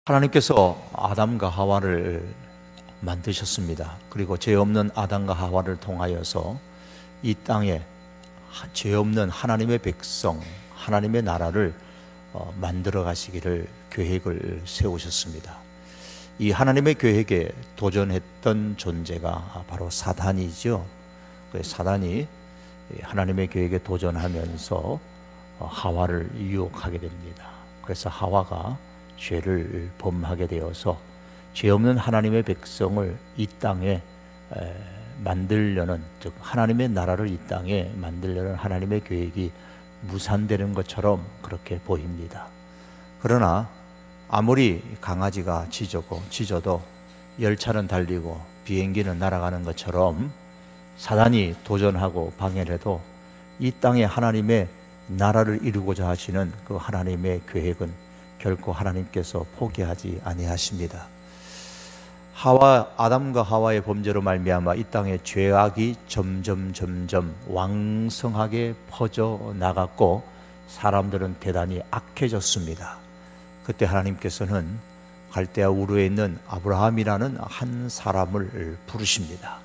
하나님께서 아담과 하와를 만드셨습니다. 그리고 죄 없는 아담과 하와를 통하여서 이 땅에 죄 없는 하나님의 백성, 하나님의 나라를 만들어 가시기를 계획을 세우셨습니다. 이 하나님의 계획에 도전했던 존재가 바로 사단이죠. 사단이 하나님의 계획에 도전하면서 하와를 유혹하게 됩니다. 그래서 하와가 죄를 범하게 되어서 죄 없는 하나님의 백성을 이 땅에 만들려는, 즉 하나님의 나라를 이 땅에 만들려는 하나님의 계획이 무산되는 것처럼 그렇게 보입니다. 그러나 아무리 강아지가 짖어도 열차는 달리고 비행기는 날아가는 것처럼 사단이 도전하고 방해를 해도 이 땅에 하나님의 나라를 이루고자 하시는 그 하나님의 계획은 결코 하나님께서 포기하지 아니하십니다. 아담과 하와의 범죄로 말미암아 이 땅에 죄악이 점점 왕성하게 퍼져 나갔고 사람들은 대단히 악해졌습니다. 그때 하나님께서는 갈대아 우르에 있는 아브라함이라는 한 사람을 부르십니다.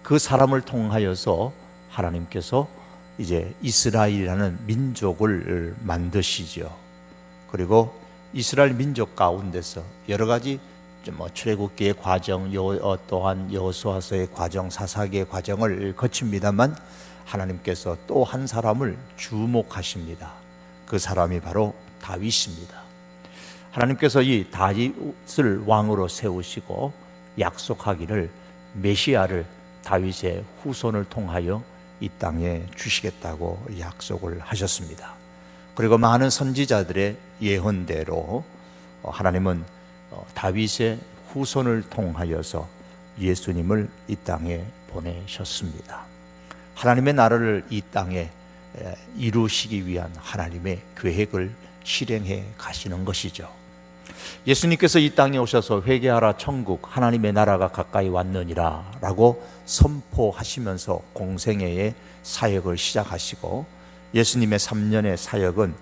그 사람을 통하여서 하나님께서 이제 이스라엘이라는 민족을 만드시죠. 그리고 이스라엘 민족 가운데서 여러 가지 출애굽기의 과정, 또한 여호수아서의 과정, 사사기의 과정을 거칩니다만 하나님께서 또 한 사람을 주목하십니다. 그 사람이 바로 다윗입니다. 하나님께서 이 다윗을 왕으로 세우시고 약속하기를 메시아를 다윗의 후손을 통하여 이 땅에 주시겠다고 약속을 하셨습니다. 그리고 많은 선지자들의 예언대로 하나님은 다윗의 후손을 통하여서 예수님을 이 땅에 보내셨습니다. 하나님의 나라를 이 땅에 이루시기 위한 하나님의 계획을 실행해 가시는 것이죠. 예수님께서 이 땅에 오셔서 회개하라 천국 하나님의 나라가 가까이 왔느니라 라고 선포하시면서 공생애의 사역을 시작하시고 예수님의 3년의 사역은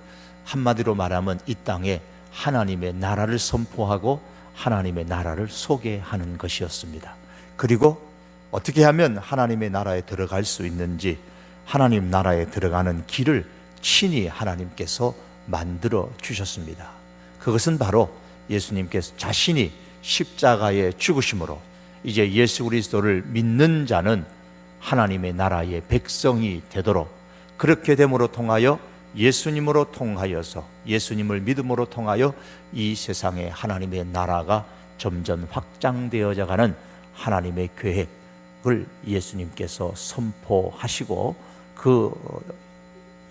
한마디로 말하면 이 땅에 하나님의 나라를 선포하고 하나님의 나라를 소개하는 것이었습니다. 그리고 어떻게 하면 하나님의 나라에 들어갈 수 있는지, 하나님 나라에 들어가는 길을 친히 하나님께서 만들어 주셨습니다. 그것은 바로 예수님께서 자신이 십자가의 죽으심으로 이제 예수 그리스도를 믿는 자는 하나님의 나라의 백성이 되도록, 그렇게 됨으로 통하여 예수님으로 통하여서 예수님을 믿음으로 통하여 이 세상에 하나님의 나라가 점점 확장되어져 가는 하나님의 계획을 예수님께서 선포하시고 그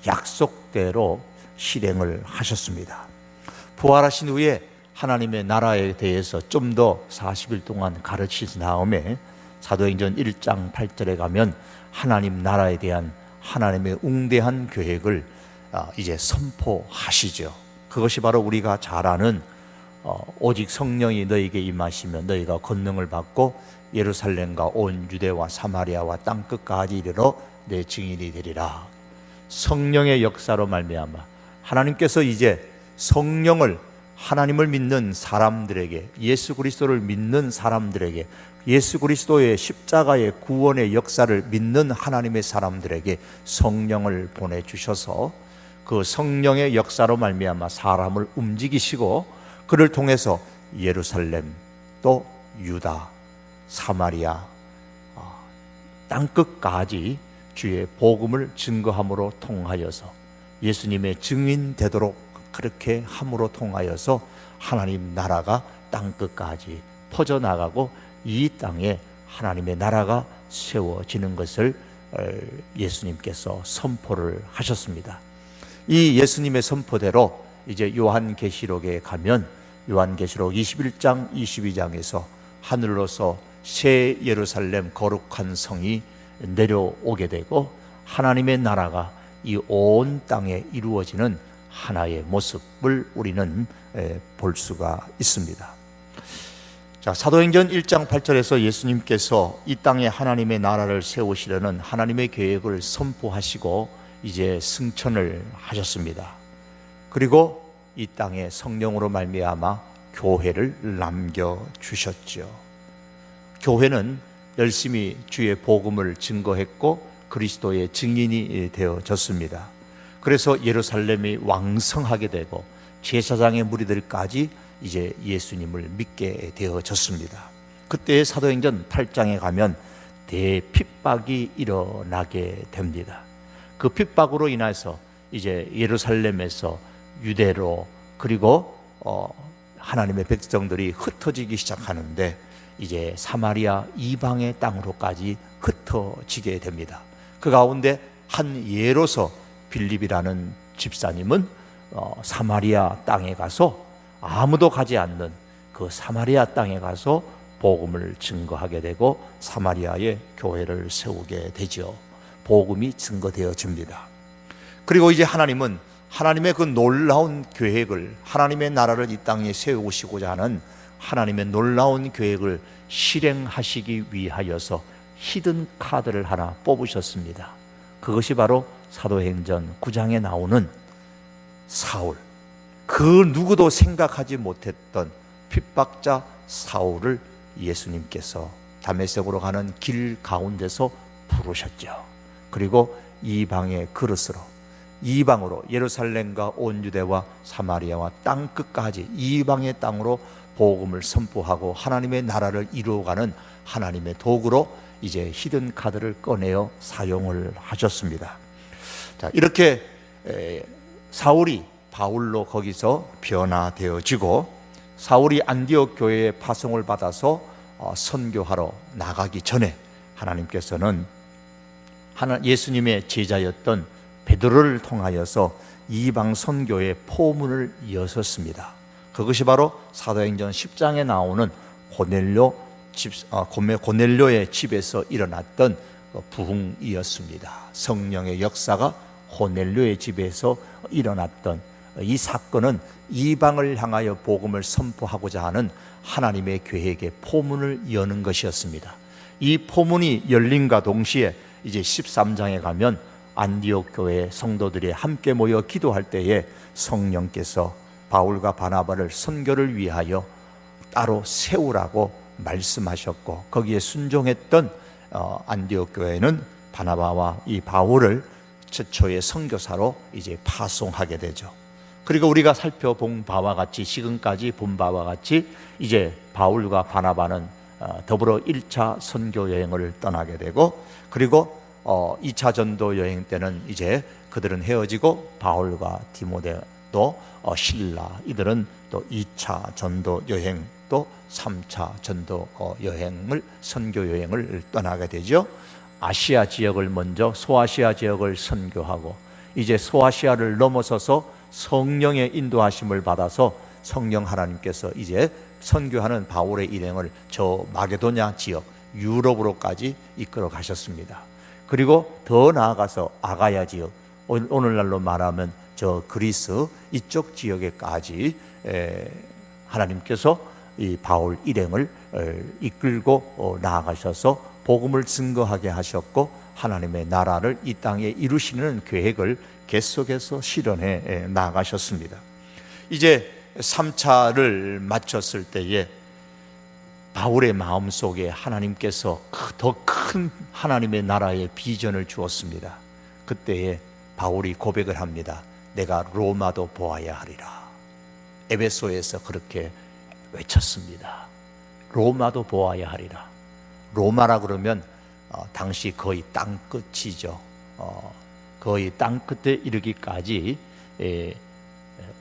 약속대로 실행을 하셨습니다. 부활하신 후에 하나님의 나라에 대해서 좀 더 40일 동안 가르치신 다음에 사도행전 1장 8절에 가면 하나님 나라에 대한 하나님의 웅대한 계획을 이제 선포하시죠. 그것이 바로 우리가 잘 아는 오직 성령이 너에게 임하시면 너희가 권능을 받고 예루살렘과 온 유대와 사마리아와 땅끝까지 이르러 내 증인이 되리라. 성령의 역사로 말미암아 하나님께서 이제 성령을 하나님을 믿는 사람들에게, 예수 그리스도를 믿는 사람들에게, 예수 그리스도의 십자가의 구원의 역사를 믿는 하나님의 사람들에게 성령을 보내주셔서 그 성령의 역사로 말미암아 사람을 움직이시고 그를 통해서 예루살렘, 또 유다, 사마리아, 땅끝까지 주의 복음을 증거함으로 통하여서 예수님의 증인 되도록 그렇게 함으로 통하여서 하나님 나라가 땅끝까지 퍼져나가고 이 땅에 하나님의 나라가 세워지는 것을 예수님께서 선포를 하셨습니다. 이 예수님의 선포대로 이제 요한계시록에 가면 요한계시록 21장 22장에서 하늘로서 새 예루살렘 거룩한 성이 내려오게 되고 하나님의 나라가 이 온 땅에 이루어지는 하나의 모습을 우리는 볼 수가 있습니다. 자, 사도행전 1장 8절에서 예수님께서 이 땅에 하나님의 나라를 세우시려는 하나님의 계획을 선포하시고 이제 승천을 하셨습니다. 그리고 이 땅에 성령으로 말미암아 교회를 남겨주셨죠. 교회는 열심히 주의 복음을 증거했고 그리스도의 증인이 되어졌습니다. 그래서 예루살렘이 왕성하게 되고 제사장의 무리들까지 이제 예수님을 믿게 되어졌습니다. 그때 사도행전 8장에 가면 대핍박이 일어나게 됩니다. 그 핍박으로 인해서 이제 예루살렘에서 유대로 그리고 하나님의 백성들이 흩어지기 시작하는데 이제 사마리아 이방의 땅으로까지 흩어지게 됩니다. 그 가운데 한 예로서 빌립이라는 집사님은 사마리아 땅에 가서 아무도 가지 않는 그 사마리아 땅에 가서 복음을 증거하게 되고 사마리아에 교회를 세우게 되죠. 복음이 증거되어집니다. 그리고 이제 하나님은 하나님의 그 놀라운 계획을, 하나님의 나라를 이 땅에 세우시고자 하는 하나님의 놀라운 계획을 실행하시기 위하여서 히든 카드를 하나 뽑으셨습니다. 그것이 바로 사도행전 9장에 나오는 사울, 그 누구도 생각하지 못했던 핍박자 사울을 예수님께서 다메섹으로 가는 길 가운데서 부르셨죠. 그리고 이방의 그릇으로, 이방으로 예루살렘과 온 유대와 사마리아와 땅 끝까지 이방의 땅으로 복음을 선포하고 하나님의 나라를 이루어가는 하나님의 도구로 이제 히든 카드를 꺼내어 사용을 하셨습니다. 자, 이렇게 사울이 바울로 거기서 변화되어지고 사울이 안디옥 교회에 파송을 받아서 선교하러 나가기 전에 하나님께서는 예수님의 제자였던 베드로를 통하여서 이방 선교의 포문을 여셨습니다. 그것이 바로 사도행전 10장에 나오는 고넬료의 집에서 일어났던 부흥이었습니다. 성령의 역사가 고넬료의 집에서 일어났던 이 사건은 이방을 향하여 복음을 선포하고자 하는 하나님의 계획의 포문을 여는 것이었습니다. 이 포문이 열림과 동시에 이제 13장에 가면 안디옥 교회 성도들이 함께 모여 기도할 때에 성령께서 바울과 바나바를 선교를 위하여 따로 세우라고 말씀하셨고 거기에 순종했던 안디옥 교회는 바나바와 이 바울을 최초의 선교사로 이제 파송하게 되죠. 그리고 우리가 살펴본 바와 같이 지금까지 본 바와 같이 이제 바울과 바나바는 더불어 1차 선교 여행을 떠나게 되고 그리고 2차 전도 여행 때는 이제 그들은 헤어지고 바울과 디모데도 실라 이들은 또 2차 전도 여행 또 3차 전도 여행을 선교 여행을 떠나게 되죠. 아시아 지역을 먼저 소아시아 지역을 선교하고 이제 소아시아를 넘어서서 성령의 인도하심을 받아서 성령 하나님께서 이제 선교하는 바울의 일행을 저 마게도냐 지역 유럽으로까지 이끌어 가셨습니다. 그리고 더 나아가서 아가야 지역, 오늘날로 말하면 저 그리스 이쪽 지역에까지 하나님께서 이 바울 일행을 이끌고 나아가셔서 복음을 증거하게 하셨고 하나님의 나라를 이 땅에 이루시는 계획을 계속해서 실현해 나아가셨습니다. 이제 3차를 마쳤을 때에 바울의 마음속에 하나님께서 더 큰 하나님의 나라의 비전을 주었습니다. 그때에 바울이 고백을 합니다. 내가 로마도 보아야 하리라. 에베소에서 그렇게 외쳤습니다. 로마도 보아야 하리라. 로마라 그러면 당시 거의 땅끝이죠. 거의 땅끝에 이르기까지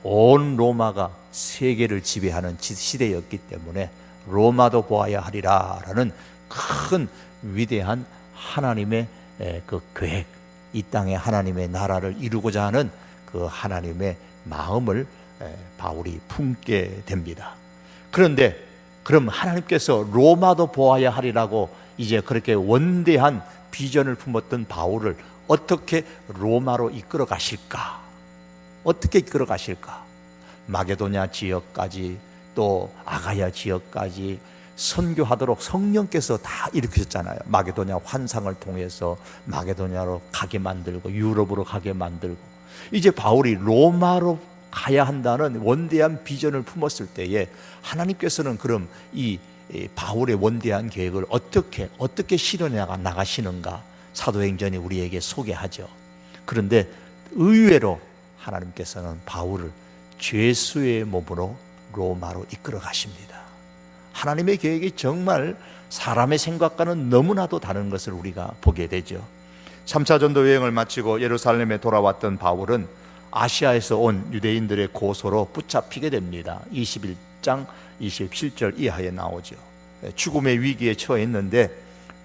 온 로마가 세계를 지배하는 시대였기 때문에 로마도 보아야 하리라 라는 큰 위대한 하나님의 그 계획, 이 땅에 하나님의 나라를 이루고자 하는 그 하나님의 마음을 바울이 품게 됩니다. 그런데 그럼 하나님께서 로마도 보아야 하리라고 이제 그렇게 원대한 비전을 품었던 바울을 어떻게 로마로 이끌어 가실까? 어떻게 이끌어 가실까? 마게도냐 지역까지 또 아가야 지역까지 선교하도록 성령께서 다 일으키셨잖아요. 마게도냐 환상을 통해서 마게도냐로 가게 만들고 유럽으로 가게 만들고 이제 바울이 로마로 가야 한다는 원대한 비전을 품었을 때에 하나님께서는 그럼 이 바울의 원대한 계획을 어떻게 실현해 나가시는가 사도행전이 우리에게 소개하죠. 그런데 의외로 하나님께서는 바울을 죄수의 몸으로 로마로 이끌어 가십니다. 하나님의 계획이 정말 사람의 생각과는 너무나도 다른 것을 우리가 보게 되죠. 3차 전도 여행을 마치고 예루살렘에 돌아왔던 바울은 아시아에서 온 유대인들의 고소로 붙잡히게 됩니다. 21장 27절 이하에 나오죠. 죽음의 위기에 처했는데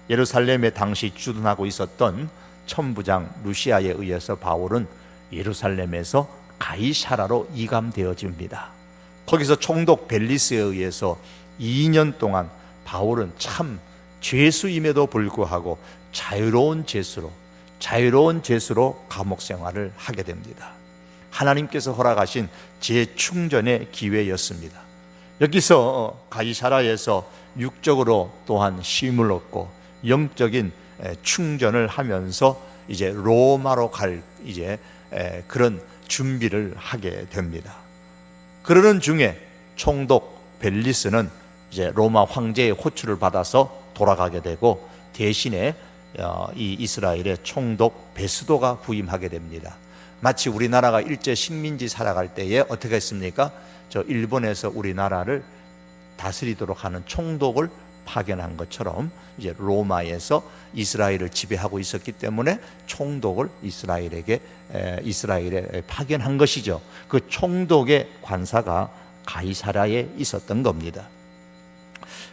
예루살렘에 당시 주둔하고 있었던 천부장 루시아에 의해서 바울은 예루살렘에서 가이사라로 이감되어집니다. 거기서 총독 벨리스에 의해서 2년 동안 바울은 참 죄수임에도 불구하고 자유로운 죄수로 감옥 생활을 하게 됩니다. 하나님께서 허락하신 재충전의 기회였습니다. 여기서 가이사라에서 육적으로 또한 쉼을 얻고 영적인 충전을 하면서 이제 로마로 갈 그런 준비를 하게 됩니다. 그러는 중에 총독 벨리스는 이제 로마 황제의 호출을 받아서 돌아가게 되고 대신에 이 이스라엘의 총독 베스도가 부임하게 됩니다. 마치 우리나라가 일제 식민지 살아갈 때에 어떻게 했습니까? 저 일본에서 우리나라를 다스리도록 하는 총독을 파견한 것처럼 이제 로마에서 이스라엘을 지배하고 있었기 때문에 총독을 이스라엘에 파견한 것이죠. 그 총독의 관사가 가이사라에 있었던 겁니다.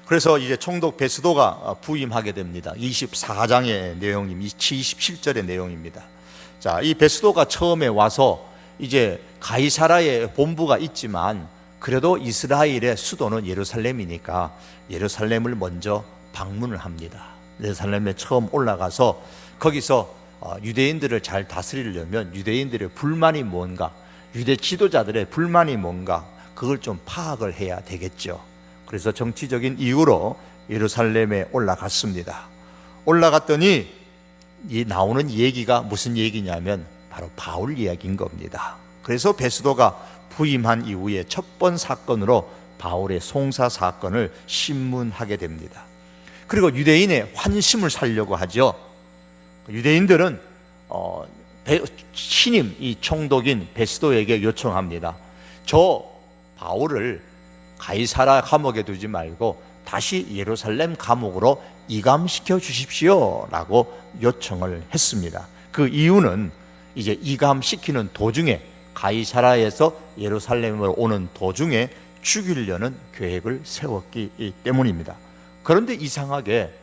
그래서 이제 총독 베스도가 부임하게 됩니다. 24장의 내용입니다. 27절의 내용입니다. 자, 이 베스도가 처음에 와서 이제 가이사라에 본부가 있지만 그래도 이스라엘의 수도는 예루살렘이니까 예루살렘을 먼저 방문을 합니다. 예루살렘에 처음 올라가서 거기서 유대인들을 잘 다스리려면 유대인들의 불만이 뭔가, 유대 지도자들의 불만이 뭔가 그걸 좀 파악을 해야 되겠죠. 그래서 정치적인 이유로 예루살렘에 올라갔습니다. 올라갔더니 이 나오는 얘기가 무슨 얘기냐면 바로 바울 이야기인 겁니다. 그래서 베스도가 부임한 이후에 첫 번 사건으로 바울의 송사 사건을 신문하게 됩니다. 그리고 유대인의 환심을 살려고 하죠. 유대인들은 신임 이 총독인 베스도에게 요청합니다. 저 바울을 가이사라 감옥에 두지 말고 다시 예루살렘 감옥으로 이감시켜 주십시오 라고 요청을 했습니다. 그 이유는 이제 이감시키는 도중에 가이사라에서 예루살렘으로 오는 도중에 죽이려는 계획을 세웠기 때문입니다. 그런데 이상하게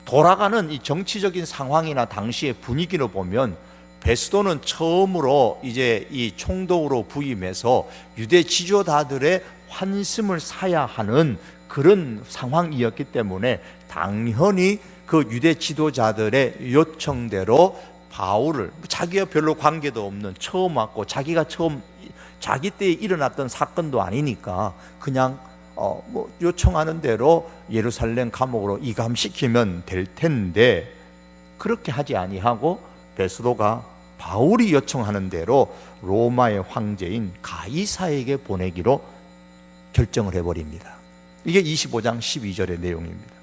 돌아가는 이 정치적인 상황이나 당시의 분위기를 보면 베스도는 처음으로 이제 이 총독으로 부임해서 유대 지도자들의 환심을 사야 하는 그런 상황이었기 때문에 당연히 그 유대 지도자들의 요청대로 바울을 자기와 별로 관계도 없는 처음 왔고 자기 때에 일어났던 사건도 아니니까 그냥 요청하는 대로 예루살렘 감옥으로 이감시키면 될 텐데 그렇게 하지 아니하고 베스도가 바울이 요청하는 대로 로마의 황제인 가이사에게 보내기로 결정을 해버립니다. 이게 25장 12절의 내용입니다.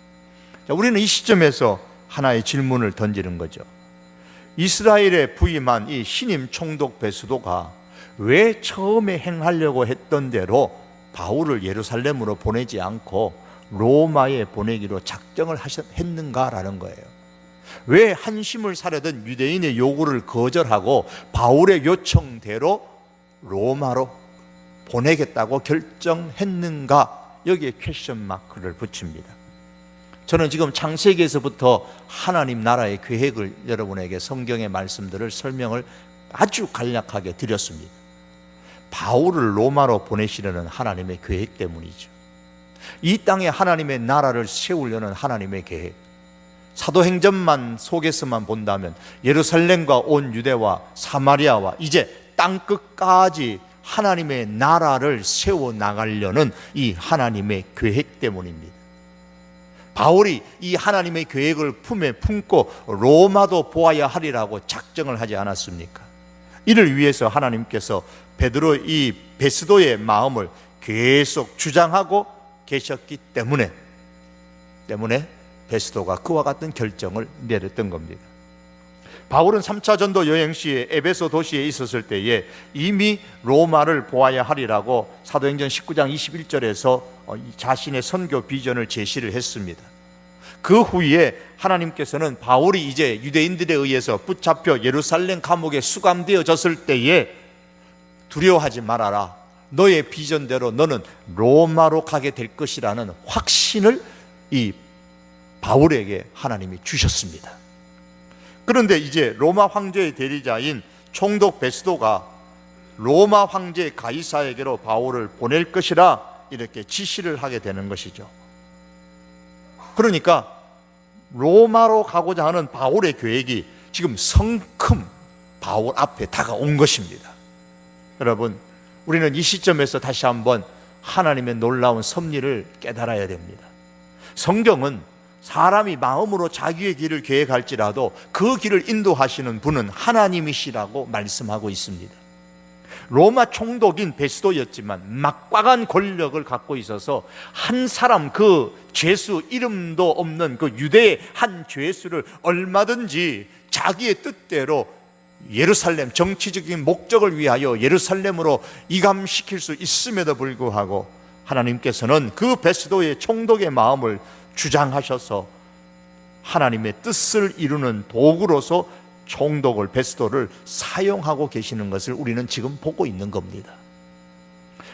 자, 우리는 이 시점에서 하나의 질문을 던지는 거죠. 이스라엘에 부임한 이 신임 총독 베스도가 왜 처음에 행하려고 했던 대로 바울을 예루살렘으로 보내지 않고 로마에 보내기로 작정을 했는가라는 거예요. 왜 한심을 사려던 유대인의 요구를 거절하고 바울의 요청대로 로마로 보내겠다고 결정했는가? 여기에 퀘스천 마크를 붙입니다. 저는 지금 창세기에서부터 하나님 나라의 계획을 여러분에게 성경의 말씀들을 설명을 아주 간략하게 드렸습니다. 바울을 로마로 보내시려는 하나님의 계획 때문이죠. 이 땅에 하나님의 나라를 세우려는 하나님의 계획. 사도행전만 속에서만 본다면 예루살렘과 온 유대와 사마리아와 이제 땅끝까지 하나님의 나라를 세워 나가려는 이 하나님의 계획 때문입니다. 바울이 이 하나님의 계획을 품에 품고 로마도 보아야 하리라고 작정을 하지 않았습니까? 이를 위해서 하나님께서 베드로 이 베스도의 마음을 계속 주장하고 계셨기 때문에 베스도가 그와 같은 결정을 내렸던 겁니다. 바울은 3차 전도 여행 시에 에베소 도시에 있었을 때에 이미 로마를 보아야 하리라고 사도행전 19장 21절에서 자신의 선교 비전을 제시를 했습니다. 그 후에 하나님께서는 바울이 이제 유대인들에 의해서 붙잡혀 예루살렘 감옥에 수감되어졌을 때에 두려워하지 말아라, 너의 비전대로 너는 로마로 가게 될 것이라는 확신을 이 바울에게 하나님이 주셨습니다. 그런데 이제 로마 황제의 대리자인 총독 베스도가 로마 황제 가이사에게로 바울을 보낼 것이라 이렇게 지시를 하게 되는 것이죠. 그러니까 로마로 가고자 하는 바울의 계획이 지금 성큼 바울 앞에 다가온 것입니다. 여러분, 우리는 이 시점에서 다시 한번 하나님의 놀라운 섭리를 깨달아야 됩니다. 성경은 사람이 마음으로 자기의 길을 계획할지라도 그 길을 인도하시는 분은 하나님이시라고 말씀하고 있습니다. 로마 총독인 베스도였지만 막강한 권력을 갖고 있어서 한 사람, 그 죄수 이름도 없는 그 유대의 한 죄수를 얼마든지 자기의 뜻대로 예루살렘, 정치적인 목적을 위하여 예루살렘으로 이감시킬 수 있음에도 불구하고 하나님께서는 그 베스도의 총독의 마음을 주장하셔서 하나님의 뜻을 이루는 도구로서 총독을, 베스도를 사용하고 계시는 것을 우리는 지금 보고 있는 겁니다.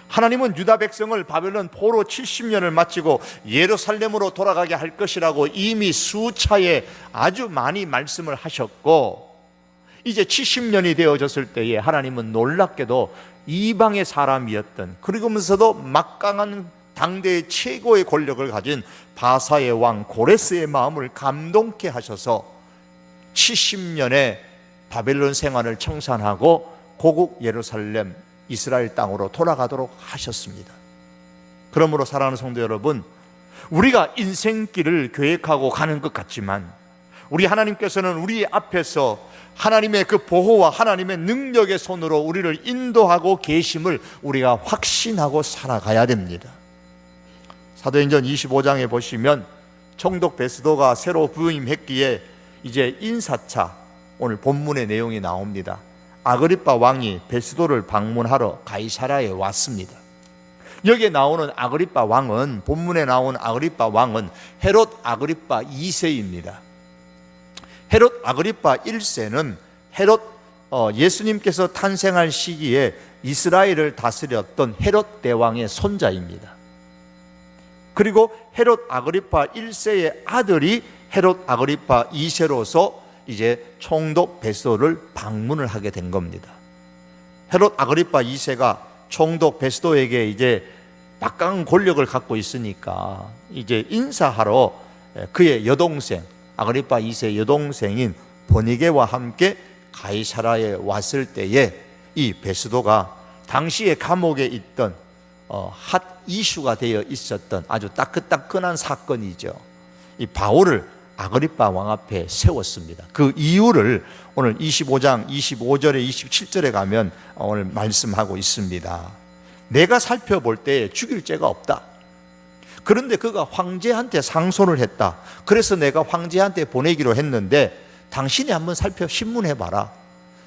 하나님은 유다 백성을 바벨론 포로 70년을 마치고 예루살렘으로 돌아가게 할 것이라고 이미 수차에 아주 많이 말씀을 하셨고, 이제 70년이 되어졌을 때에 하나님은 놀랍게도 이방의 사람이었던, 그러면서도 막강한 당대의 최고의 권력을 가진 바사의 왕 고레스의 마음을 감동케 하셔서 70년의 바벨론 생활을 청산하고 고국 예루살렘 이스라엘 땅으로 돌아가도록 하셨습니다. 그러므로 사랑하는 성도 여러분, 우리가 인생길을 계획하고 가는 것 같지만 우리 하나님께서는 우리 앞에서 하나님의 그 보호와 하나님의 능력의 손으로 우리를 인도하고 계심을 우리가 확신하고 살아가야 됩니다. 사도행전 25장에 보시면 총독 베스도가 새로 부임했기에 이제 인사차, 오늘 본문의 내용이 나옵니다. 아그리빠 왕이 베스도를 방문하러 가이사라에 왔습니다. 여기에 나오는 아그리빠 왕은, 본문에 나온 아그리빠 왕은 헤롯 아그리빠 2세입니다. 헤롯 아그리빠 1세는 헤롯 예수님께서 탄생할 시기에 이스라엘을 다스렸던 헤롯 대왕의 손자입니다. 그리고 헤롯 아그리파 1세의 아들이 헤롯 아그리파 2세로서 이제 총독 베스도를 방문을 하게 된 겁니다. 헤롯 아그리파 2세가 총독 베스도에게 이제 막강한 권력을 갖고 있으니까 이제 인사하러 그의 여동생, 아그리파 2세 여동생인 버니게와 함께 가이사라에 왔을 때에 이 베스도가 당시에 감옥에 있던 핫 이슈가 되어 있었던 아주 따끈따끈한 사건이죠. 이 바울을 아그리빠 왕 앞에 세웠습니다. 그 이유를 오늘 25장 25절에 27절에 가면 오늘 말씀하고 있습니다. 내가 살펴볼 때 죽일 죄가 없다. 그런데 그가 황제한테 상소를 했다. 그래서 내가 황제한테 보내기로 했는데 당신이 한번 신문해봐라.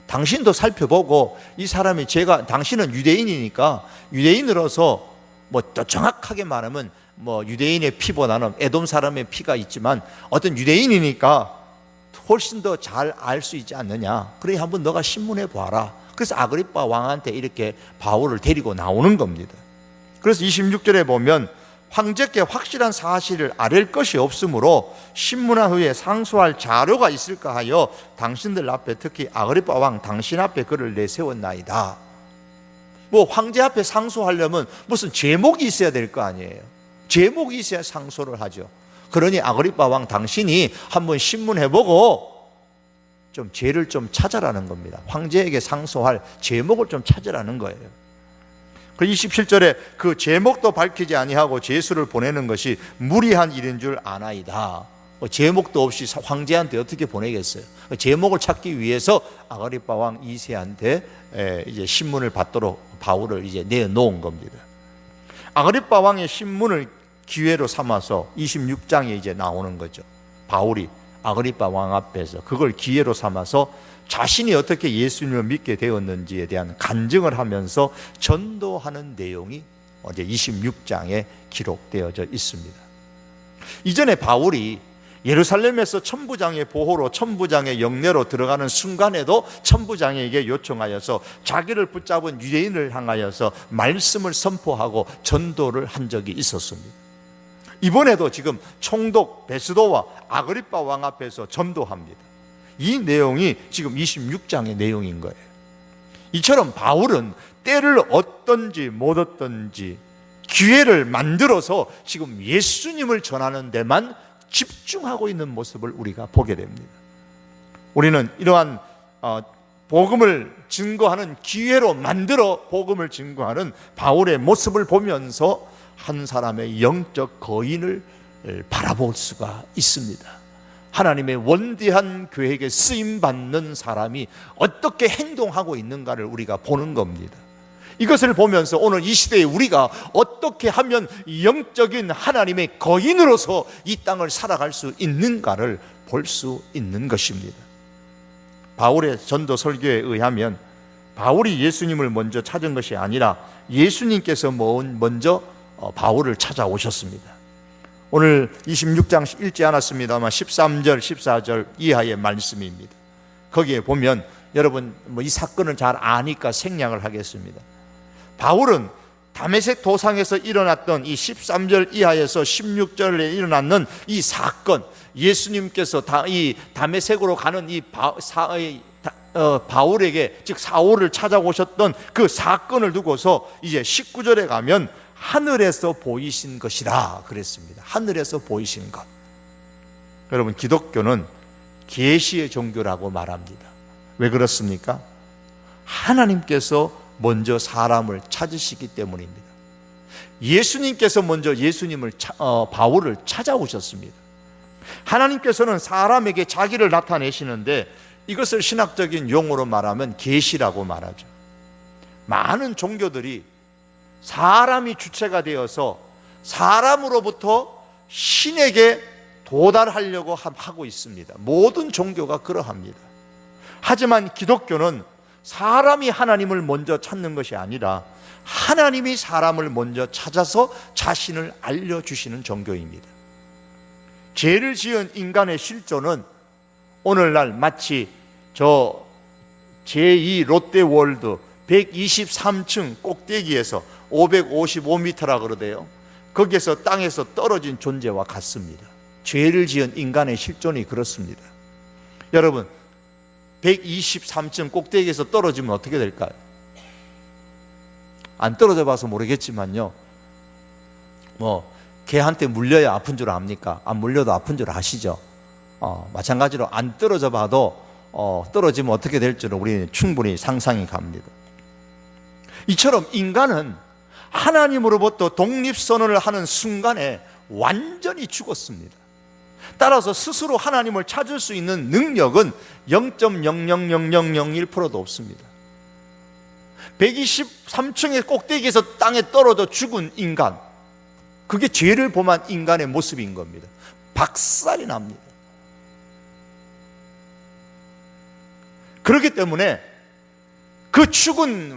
당신도 살펴보고 이 사람이 죄가, 당신은 유대인이니까 유대인으로서 뭐 또 정확하게 말하면 뭐 유대인의 피보다는 에돔 사람의 피가 있지만 어떤 유대인이니까 훨씬 더 잘 알 수 있지 않느냐. 그래 한번 너가 신문해 봐라. 그래서 아그리빠 왕한테 이렇게 바울을 데리고 나오는 겁니다. 그래서 26절에 보면 황제께 확실한 사실을 아랠 것이 없으므로 신문한 후에 상소할 자료가 있을까 하여 당신들 앞에, 특히 아그리빠 왕 당신 앞에 그를 내세웠나이다. 뭐 황제 앞에 상소하려면 무슨 제목이 있어야 될 거 아니에요. 제목이 있어야 상소를 하죠. 그러니 아그리빠 왕 당신이 한번 신문해보고 좀 죄를 좀 찾아라는 겁니다. 황제에게 상소할 제목을 좀 찾으라는 거예요. 그 27절에 그 제목도 밝히지 아니하고 제수를 보내는 것이 무리한 일인 줄 아나이다. 제목도 없이 황제한테 어떻게 보내겠어요? 제목을 찾기 위해서 아그리빠 왕 2세한테 이제 신문을 받도록 바울을 이제 내놓은 겁니다. 아그리빠 왕의 신문을 기회로 삼아서 26장에 이제 나오는 거죠. 바울이 아그리빠 왕 앞에서 그걸 기회로 삼아서 자신이 어떻게 예수님을 믿게 되었는지에 대한 간증을 하면서 전도하는 내용이 이제 26장에 기록되어져 있습니다. 이전에 바울이 예루살렘에서 천부장의 보호로 천부장의 영내로 들어가는 순간에도 천부장에게 요청하여서 자기를 붙잡은 유대인을 향하여서 말씀을 선포하고 전도를 한 적이 있었습니다. 이번에도 지금 총독 베스도와 아그리빠 왕 앞에서 전도합니다. 이 내용이 지금 26장의 내용인 거예요. 이처럼 바울은 때를 얻든지 못 얻든지 기회를 만들어서 지금 예수님을 전하는 데만 집중하고 있는 모습을 우리가 보게 됩니다. 우리는 이러한 복음을 증거하는 기회로 만들어 복음을 증거하는 바울의 모습을 보면서 한 사람의 영적 거인을 바라볼 수가 있습니다. 하나님의 원대한 계획에 쓰임받는 사람이 어떻게 행동하고 있는가를 우리가 보는 겁니다. 이것을 보면서 오늘 이 시대에 우리가 어떻게 하면 영적인 하나님의 거인으로서 이 땅을 살아갈 수 있는가를 볼 수 있는 것입니다. 바울의 전도 설교에 의하면 바울이 예수님을 먼저 찾은 것이 아니라 예수님께서 먼저 바울을 찾아오셨습니다. 오늘 26장 읽지 않았습니다만 13절 14절 이하의 말씀입니다. 거기에 보면 여러분 이 사건을 잘 아니까 생략을 하겠습니다. 바울은 다메섹 도상에서 일어났던 이 13절 이하에서 16절에 일어났는 이 사건, 예수님께서 이 다메섹으로 가는 이 바울에게 즉 사울을 찾아오셨던 그 사건을 두고서 이제 19절에 가면 하늘에서 보이신 것이라 그랬습니다. 하늘에서 보이신 것. 여러분 기독교는 계시의 종교라고 말합니다. 왜 그렇습니까? 하나님께서 먼저 사람을 찾으시기 때문입니다. 예수님께서 먼저 바울을 찾아오셨습니다. 하나님께서는 사람에게 자기를 나타내시는데 이것을 신학적인 용어로 말하면 계시라고 말하죠. 많은 종교들이 사람이 주체가 되어서 사람으로부터 신에게 도달하려고 하고 있습니다. 모든 종교가 그러합니다. 하지만 기독교는 사람이 하나님을 먼저 찾는 것이 아니라 하나님이 사람을 먼저 찾아서 자신을 알려주시는 종교입니다. 죄를 지은 인간의 실존은 오늘날 마치 저 제2 롯데월드 123층 꼭대기에서 555m라 그러대요. 거기에서 땅에서 떨어진 존재와 같습니다. 죄를 지은 인간의 실존이 그렇습니다. 여러분 123층 꼭대기에서 떨어지면 어떻게 될까요? 안 떨어져 봐서 모르겠지만요, 개한테 물려야 아픈 줄 압니까? 안 물려도 아픈 줄 아시죠? 마찬가지로 안 떨어져 봐도 떨어지면 어떻게 될 줄은 우리는 충분히 상상이 갑니다. 이처럼 인간은 하나님으로부터 독립선언을 하는 순간에 완전히 죽었습니다. 따라서 스스로 하나님을 찾을 수 있는 능력은 0.00001%도 없습니다. 123층의 꼭대기에서 땅에 떨어져 죽은 인간, 그게 죄를 범한 인간의 모습인 겁니다. 박살이 납니다. 그렇기 때문에 그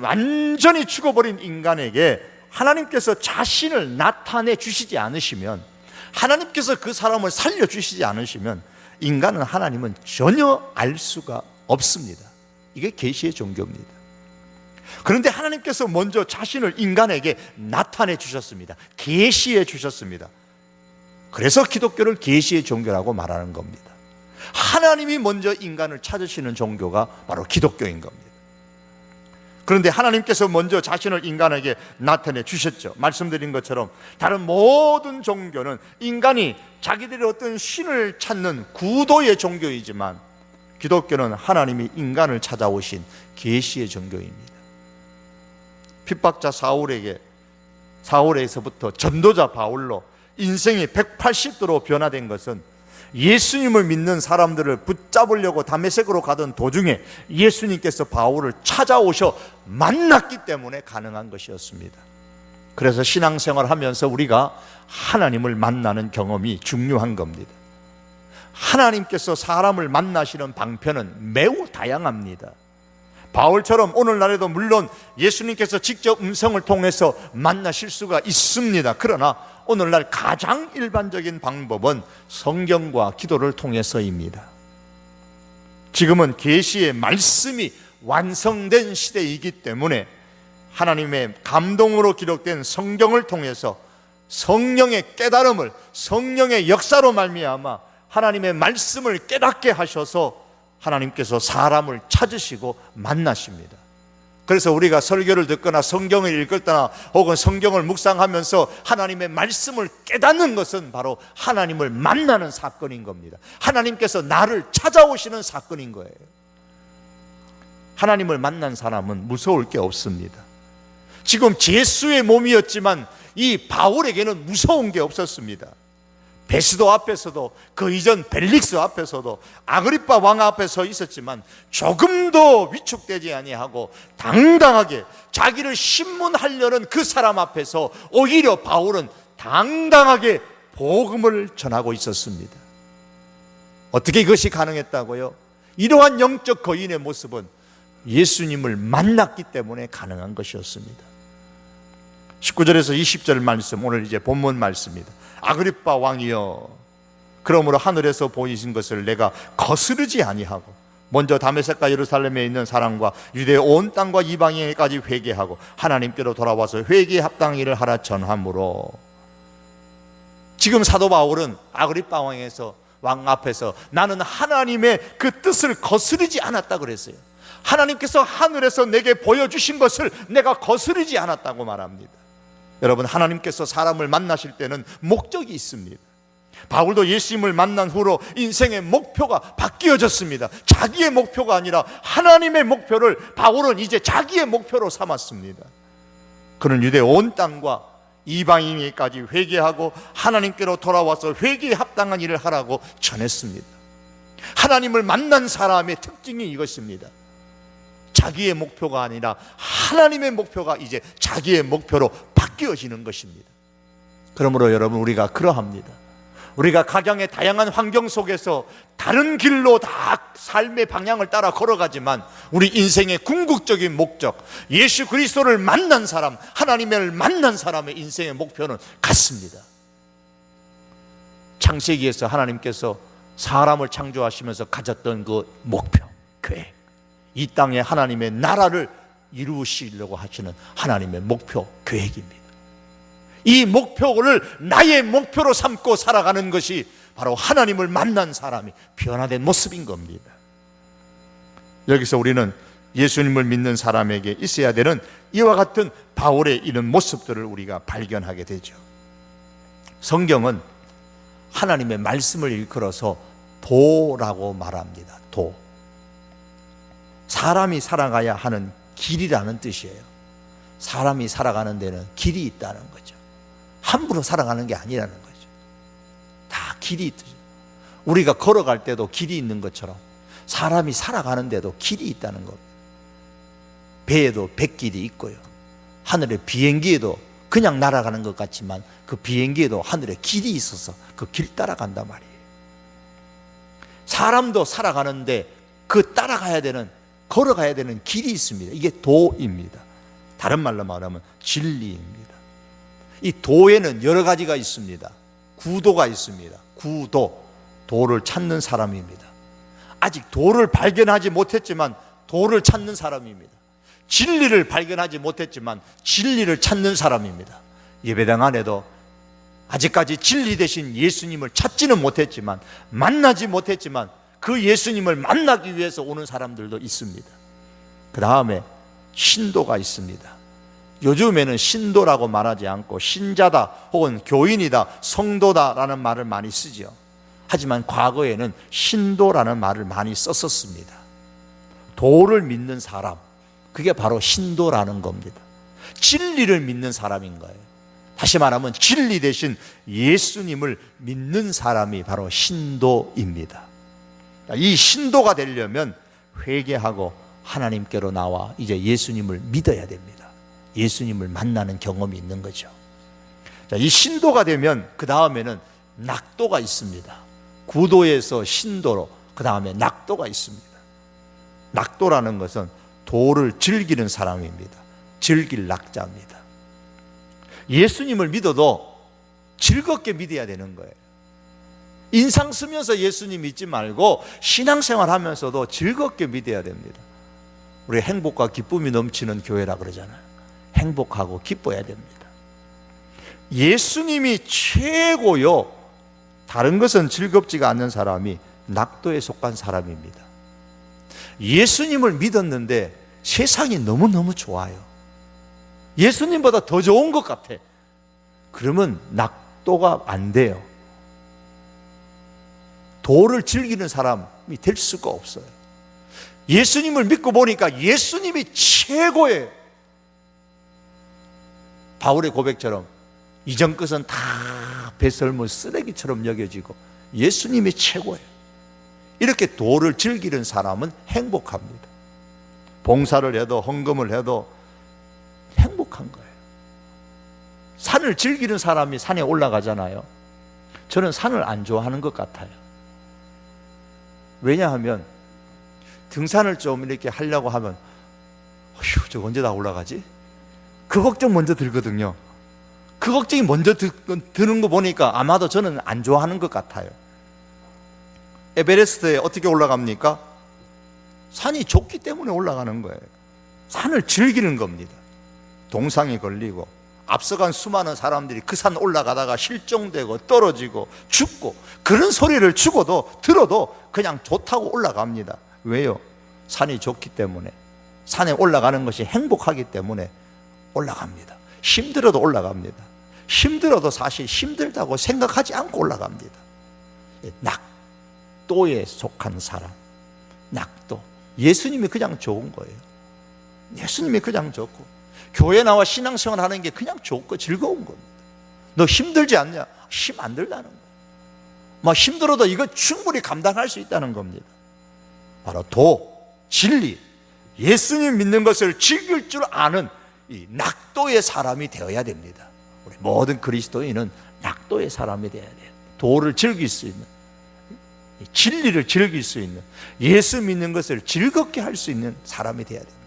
완전히 죽어버린 인간에게 하나님께서 자신을 나타내 주시지 않으시면, 하나님께서 그 사람을 살려주시지 않으시면 인간은 하나님은 전혀 알 수가 없습니다. 이게 계시의 종교입니다. 그런데 하나님께서 먼저 자신을 인간에게 나타내 주셨습니다. 계시해 주셨습니다. 그래서 기독교를 계시의 종교라고 말하는 겁니다. 하나님이 먼저 인간을 찾으시는 종교가 바로 기독교인 겁니다. 그런데 하나님께서 먼저 자신을 인간에게 나타내 주셨죠. 말씀드린 것처럼 다른 모든 종교는 인간이 자기들의 어떤 신을 찾는 구도의 종교이지만 기독교는 하나님이 인간을 찾아오신 계시의 종교입니다. 핍박자 사울에게서부터 전도자 바울로 인생이 180도로 변화된 것은 예수님을 믿는 사람들을 붙잡으려고 다메섹으로 가던 도중에 예수님께서 바울을 찾아오셔 만났기 때문에 가능한 것이었습니다. 그래서 신앙생활 하면서 우리가 하나님을 만나는 경험이 중요한 겁니다. 하나님께서 사람을 만나시는 방편은 매우 다양합니다. 바울처럼 오늘날에도 물론 예수님께서 직접 음성을 통해서 만나실 수가 있습니다. 그러나 오늘날 가장 일반적인 방법은 성경과 기도를 통해서입니다. 지금은 계시의 말씀이 완성된 시대이기 때문에 하나님의 감동으로 기록된 성경을 통해서 성령의 깨달음을, 성령의 역사로 말미암아 하나님의 말씀을 깨닫게 하셔서 하나님께서 사람을 찾으시고 만나십니다. 그래서 우리가 설교를 듣거나 성경을 읽거나 혹은 성경을 묵상하면서 하나님의 말씀을 깨닫는 것은 바로 하나님을 만나는 사건인 겁니다. 하나님께서 나를 찾아오시는 사건인 거예요. 하나님을 만난 사람은 무서울 게 없습니다. 지금 제수의 몸이었지만 이 바울에게는 무서운 게 없었습니다. 베스도 앞에서도 그 이전 벨릭스 앞에서도 아그리빠 왕 앞에 서 있었지만 조금도 위축되지 아니하고 당당하게 자기를 신문하려는 그 사람 앞에서 오히려 바울은 당당하게 복음을 전하고 있었습니다. 어떻게 이것이 가능했다고요? 이러한 영적 거인의 모습은 예수님을 만났기 때문에 가능한 것이었습니다. 19절에서 20절 말씀, 오늘 이제 본문 말씀입니다. 아그리빠 왕이여, 그러므로 하늘에서 보이신 것을 내가 거스르지 아니하고 먼저 다메섹과 예루살렘에 있는 사람과 유대 온 땅과 이방인에까지 회개하고 하나님께로 돌아와서 회개에 합당한 일을 하라 전함으로. 지금 사도 바울은 아그리빠 왕 앞에서 나는 하나님의 그 뜻을 거스르지 않았다 그랬어요. 하나님께서 하늘에서 내게 보여주신 것을 내가 거스르지 않았다고 말합니다. 여러분, 하나님께서 사람을 만나실 때는 목적이 있습니다. 바울도 예수님을 만난 후로 인생의 목표가 바뀌어졌습니다. 자기의 목표가 아니라 하나님의 목표를 바울은 이제 자기의 목표로 삼았습니다. 그는 유대 온 땅과 이방인에까지 회개하고 하나님께로 돌아와서 회개에 합당한 일을 하라고 전했습니다. 하나님을 만난 사람의 특징이 이것입니다. 자기의 목표가 아니라 하나님의 목표가 이제 자기의 목표로 바뀌어지는 것입니다. 그러므로 여러분, 우리가 그러합니다. 우리가 각양의 다양한 환경 속에서 다른 길로 다 삶의 방향을 따라 걸어가지만 우리 인생의 궁극적인 목적, 예수 그리스도를 만난 사람, 하나님을 만난 사람의 인생의 목표는 같습니다. 창세기에서 하나님께서 사람을 창조하시면서 가졌던 그 목표, 계획, 이 땅에 하나님의 나라를 이루시려고 하시는 하나님의 목표, 계획입니다. 이 목표를 나의 목표로 삼고 살아가는 것이 바로 하나님을 만난 사람이 변화된 모습인 겁니다. 여기서 우리는 예수님을 믿는 사람에게 있어야 되는 이와 같은 바울의 이런 모습들을 우리가 발견하게 되죠. 성경은 하나님의 말씀을 일컬어서 도라고 말합니다. 도. 사람이 살아가야 하는 길이라는 뜻이에요. 사람이 살아가는 데는 길이 있다는 거죠. 함부로 살아가는 게 아니라는 거죠. 다 길이 있죠. 우리가 걸어갈 때도 길이 있는 것처럼 사람이 살아가는 데도 길이 있다는 겁니다. 배에도 뱃길이 있고요. 하늘의 비행기에도 그냥 날아가는 것 같지만 그 비행기에도 하늘에 길이 있어서 그 길 따라간단 말이에요. 사람도 살아가는데 그 따라가야 되는, 걸어가야 되는 길이 있습니다. 이게 도입니다. 다른 말로 말하면 진리입니다. 이 도에는 여러 가지가 있습니다. 구도가 있습니다. 구도, 도를 찾는 사람입니다. 아직 도를 발견하지 못했지만 도를 찾는 사람입니다. 진리를 발견하지 못했지만 진리를 찾는 사람입니다. 예배당 안에도 아직까지 진리 대신 예수님을 찾지는 못했지만, 만나지 못했지만 그 예수님을 만나기 위해서 오는 사람들도 있습니다. 그 다음에 신도가 있습니다. 요즘에는 신도라고 말하지 않고 신자다 혹은 교인이다, 성도다라는 말을 많이 쓰죠. 하지만 과거에는 신도라는 말을 많이 썼었습니다. 도를 믿는 사람, 그게 바로 신도라는 겁니다. 진리를 믿는 사람인 거예요. 다시 말하면 진리 대신 예수님을 믿는 사람이 바로 신도입니다. 이 신도가 되려면 회개하고 하나님께로 나와 이제 예수님을 믿어야 됩니다. 예수님을 만나는 경험이 있는 거죠. 자, 이 신도가 되면 그 다음에는 낙도가 있습니다. 구도에서 신도로 그 다음에 낙도가 있습니다. 낙도라는 것은 도를 즐기는 사람입니다. 즐길 낙자입니다. 예수님을 믿어도 즐겁게 믿어야 되는 거예요. 인상 쓰면서 예수님 믿지 말고 신앙생활 하면서도 즐겁게 믿어야 됩니다. 우리 행복과 기쁨이 넘치는 교회라 그러잖아요. 행복하고 기뻐야 됩니다. 예수님이 최고요. 다른 것은 즐겁지가 않는 사람이 낙도에 속한 사람입니다. 예수님을 믿었는데 세상이 너무너무 좋아요. 예수님보다 더 좋은 것 같아. 그러면 낙도가 안 돼요. 도를 즐기는 사람이 될 수가 없어요. 예수님을 믿고 보니까 예수님이 최고예요. 바울의 고백처럼 이전 것은 다 배설물 쓰레기처럼 여겨지고 예수님이 최고예요. 이렇게 도를 즐기는 사람은 행복합니다. 봉사를 해도 헌금을 해도 행복한 거예요. 산을 즐기는 사람이 산에 올라가잖아요. 저는 산을 안 좋아하는 것 같아요. 왜냐하면 등산을 좀 이렇게 하려고 하면 어휴, 저 언제 다 올라가지? 그 걱정 먼저 들거든요. 그 걱정이 먼저 드는 거 보니까 아마도 저는 안 좋아하는 것 같아요. 에베레스트에 어떻게 올라갑니까? 산이 좋기 때문에 올라가는 거예요. 산을 즐기는 겁니다. 동상이 걸리고 앞서간 수많은 사람들이 그 산 올라가다가 실종되고 떨어지고 죽고 그런 소리를 들어도 그냥 좋다고 올라갑니다. 왜요? 산이 좋기 때문에, 산에 올라가는 것이 행복하기 때문에 올라갑니다. 힘들어도 올라갑니다. 힘들어도 사실 힘들다고 생각하지 않고 올라갑니다. 낙도에 속한 사람, 낙도. 예수님이 그냥 좋은 거예요. 예수님이 그냥 좋고 교회 나와 신앙생활 하는 게 그냥 좋고 즐거운 겁니다. 너 힘들지 않냐? 힘 안 들다는 거예요. 막 힘들어도 이거 충분히 감당할 수 있다는 겁니다. 바로 도, 진리, 예수님 믿는 것을 즐길 줄 아는 이 낙도의 사람이 되어야 됩니다. 우리 모든 그리스도인은 낙도의 사람이 되어야 돼요. 도를 즐길 수 있는, 진리를 즐길 수 있는, 예수 믿는 것을 즐겁게 할 수 있는 사람이 되어야 됩니다.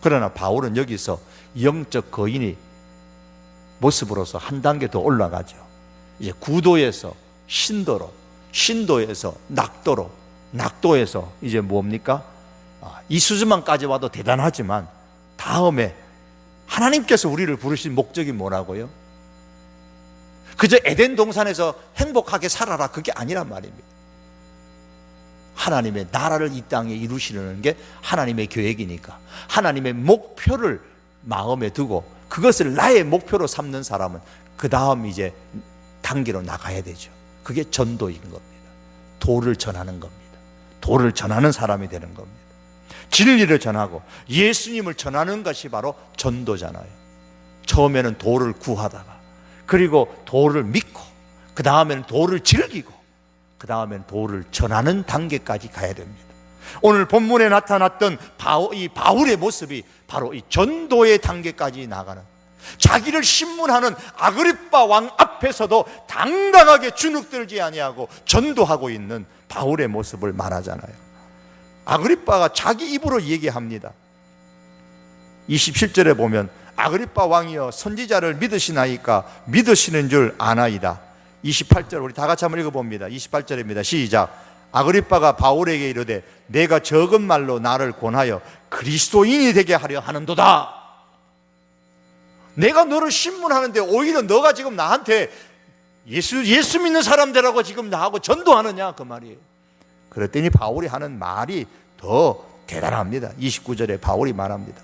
그러나 바울은 여기서 영적 거인이 모습으로서 한 단계 더 올라가죠. 이제 구도에서 신도로, 신도에서 낙도로, 낙도에서 이제 뭡니까? 이 수준만까지 와도 대단하지만 다음에 하나님께서 우리를 부르신 목적이 뭐라고요? 그저 에덴 동산에서 행복하게 살아라, 그게 아니란 말입니다. 하나님의 나라를 이 땅에 이루시려는 게 하나님의 계획이니까 하나님의 목표를 마음에 두고 그것을 나의 목표로 삼는 사람은 그 다음 이제 단계로 나가야 되죠. 그게 전도인 겁니다. 도를 전하는 겁니다. 도를 전하는 사람이 되는 겁니다. 진리를 전하고 예수님을 전하는 것이 바로 전도잖아요. 처음에는 도를 구하다가, 그리고 도를 믿고, 그 다음에는 도를 즐기고, 그 다음엔 도를 전하는 단계까지 가야 됩니다. 오늘 본문에 나타났던 이 바울의 모습이 바로 이 전도의 단계까지 나가는, 자기를 신문하는 아그리빠 왕 앞에서도 당당하게 주눅들지 아니하고 전도하고 있는 바울의 모습을 말하잖아요. 아그리빠가 자기 입으로 얘기합니다. 27절에 보면 아그리빠 왕이여 선지자를 믿으시나이까? 믿으시는 줄 아나이다. 28절 우리 다 같이 한번 읽어봅니다. 28절입니다. 시작. 아그리빠가 바울에게 이르되 내가 적은 말로 나를 권하여 그리스도인이 되게 하려 하는도다. 내가 너를 신문하는데 오히려 너가 지금 나한테 예수 믿는 사람들하고 지금 나하고 전도하느냐, 그 말이에요. 그랬더니 바울이 하는 말이 더 대단합니다. 29절에 바울이 말합니다.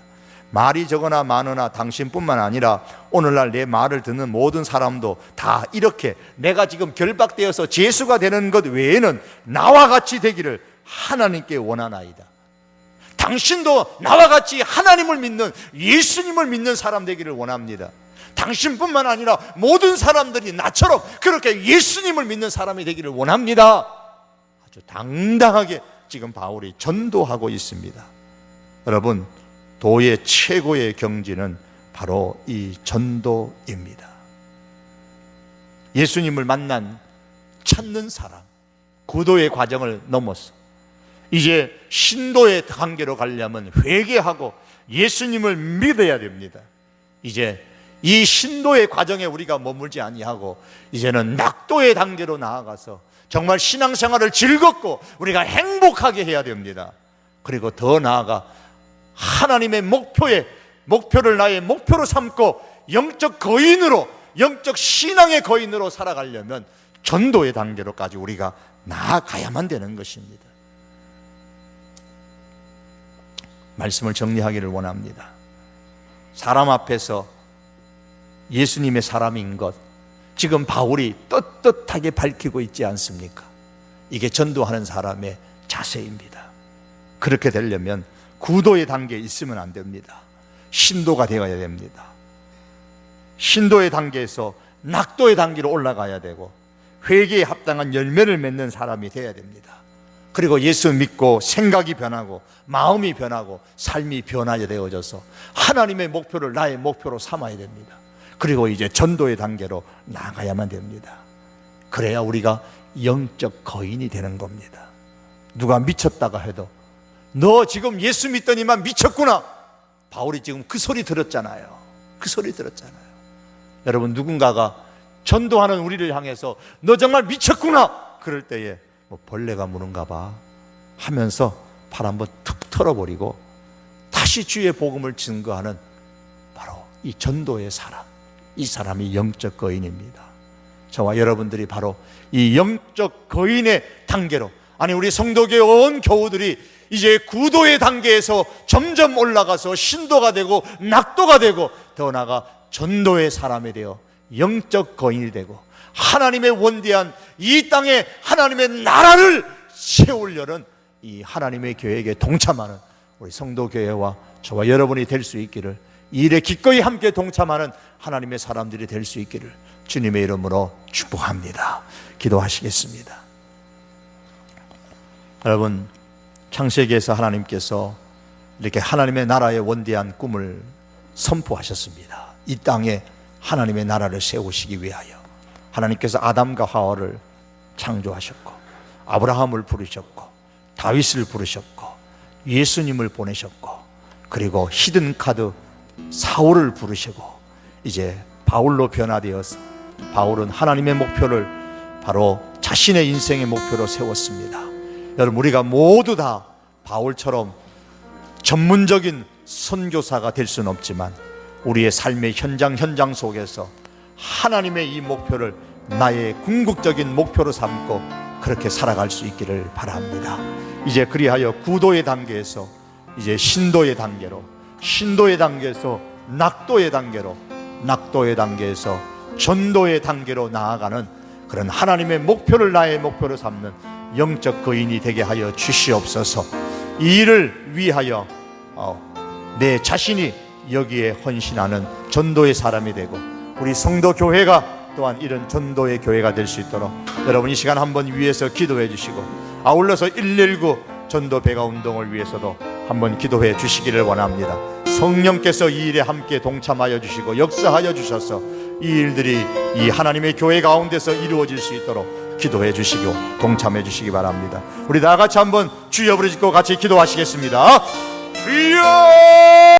말이 적으나 많으나 당신뿐만 아니라 오늘날 내 말을 듣는 모든 사람도 다 이렇게 내가 지금 결박되어서 죄수가 되는 것 외에는 나와 같이 되기를 하나님께 원하나이다. 당신도 나와 같이 하나님을 믿는, 예수님을 믿는 사람 되기를 원합니다. 당신뿐만 아니라 모든 사람들이 나처럼 그렇게 예수님을 믿는 사람이 되기를 원합니다. 아주 당당하게 지금 바울이 전도하고 있습니다. 여러분, 도의 최고의 경지는 바로 이 전도입니다. 예수님을 찾는 사람, 구도의 과정을 넘어서 이제 신도의 단계로 가려면 회개하고 예수님을 믿어야 됩니다. 이제 이 신도의 과정에 우리가 머물지 아니하고 이제는 낙도의 단계로 나아가서 정말 신앙생활을 즐겁고 우리가 행복하게 해야 됩니다. 그리고 더 나아가 하나님의 목표를 나의 목표로 삼고 영적 거인으로, 영적 신앙의 거인으로 살아가려면 전도의 단계로까지 우리가 나아가야만 되는 것입니다. 말씀을 정리하기를 원합니다. 사람 앞에서 예수님의 사람인 것, 지금 바울이 떳떳하게 밝히고 있지 않습니까? 이게 전도하는 사람의 자세입니다. 그렇게 되려면 구도의 단계에 있으면 안 됩니다. 신도가 되어야 됩니다. 신도의 단계에서 낙도의 단계로 올라가야 되고 회개에 합당한 열매를 맺는 사람이 되어야 됩니다. 그리고 예수 믿고 생각이 변하고 마음이 변하고 삶이 변하게 되어져서 하나님의 목표를 나의 목표로 삼아야 됩니다. 그리고 이제 전도의 단계로 나아가야만 됩니다. 그래야 우리가 영적 거인이 되는 겁니다. 누가 미쳤다가 해도 너 지금 예수 믿더니만 미쳤구나. 바울이 지금 그 소리 들었잖아요. 그 소리 들었잖아요. 여러분, 누군가가 전도하는 우리를 향해서 너 정말 미쳤구나 그럴 때에 뭐 벌레가 무는가 봐 하면서 팔 한번 툭 털어버리고 다시 주의 복음을 증거하는 바로 이 전도의 사람, 이 사람이 영적 거인입니다. 저와 여러분들이 바로 이 영적 거인의 단계로, 아니 우리 성도교회 온 교우들이 이제 구도의 단계에서 점점 올라가서 신도가 되고 낙도가 되고 더 나아가 전도의 사람이 되어 영적 거인이 되고 하나님의 원대한 이 땅에 하나님의 나라를 세우려는 이 하나님의 교회에 동참하는 우리 성도교회와 저와 여러분이 될 수 있기를, 이 일에 기꺼이 함께 동참하는 하나님의 사람들이 될 수 있기를 주님의 이름으로 축복합니다. 기도하시겠습니다. 여러분, 창세기에서 하나님께서 이렇게 하나님의 나라의 원대한 꿈을 선포하셨습니다. 이 땅에 하나님의 나라를 세우시기 위하여 하나님께서 아담과 하와를 창조하셨고 아브라함을 부르셨고 다윗을 부르셨고 예수님을 보내셨고 그리고 히든카드 사울을 부르시고 이제 바울로 변화되어서 바울은 하나님의 목표를 바로 자신의 인생의 목표로 세웠습니다. 여러분, 우리가 모두 다 바울처럼 전문적인 선교사가 될 수는 없지만 우리의 삶의 현장 속에서 하나님의 이 목표를 나의 궁극적인 목표로 삼고 그렇게 살아갈 수 있기를 바랍니다. 이제 그리하여 구도의 단계에서 이제 신도의 단계로, 신도의 단계에서 낙도의 단계로, 낙도의 단계에서 전도의 단계로 나아가는 그런 하나님의 목표를 나의 목표로 삼는 영적 거인이 되게 하여 주시옵소서. 이 일을 위하여 내 자신이 여기에 헌신하는 전도의 사람이 되고 우리 성도교회가 또한 이런 전도의 교회가 될 수 있도록 여러분 이 시간 한번 위해서 기도해 주시고 아울러서 119 전도 배가 운동을 위해서도 한번 기도해 주시기를 원합니다. 성령께서 이 일에 함께 동참하여 주시고 역사하여 주셔서 이 일들이 이 하나님의 교회 가운데서 이루어질 수 있도록 기도해 주시고 동참해 주시기 바랍니다. 우리 다 같이 한번 주여 부르짖고 같이 기도하시겠습니다. 주여!